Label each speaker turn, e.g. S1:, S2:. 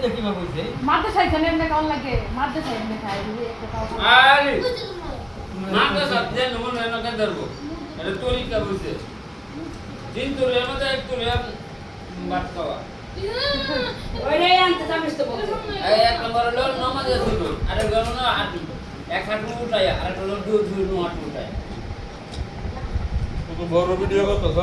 S1: কিভাবে হইছে
S2: মাদ্রাসায় খানে এমনি কেমন লাগে মাদ্রাসায় এমনি খাই একটা খাওয়া
S3: আরে মাদ্রাসা দেন মনে হয় না কেন ধরবো এটা তরিকা বলছে দিন তোর মধ্যে একটু বাদ খাওয়া
S4: ওইটাই আনতে যাবিস তো বলছে
S3: এই এক নম্বর হলো নামাজ আছে আরে গেল না হাঁটু এক হাঁটু উঠায় আর একটা হলো দুই হাঁটু উঠায়
S1: বড় ভিডিও করতেছ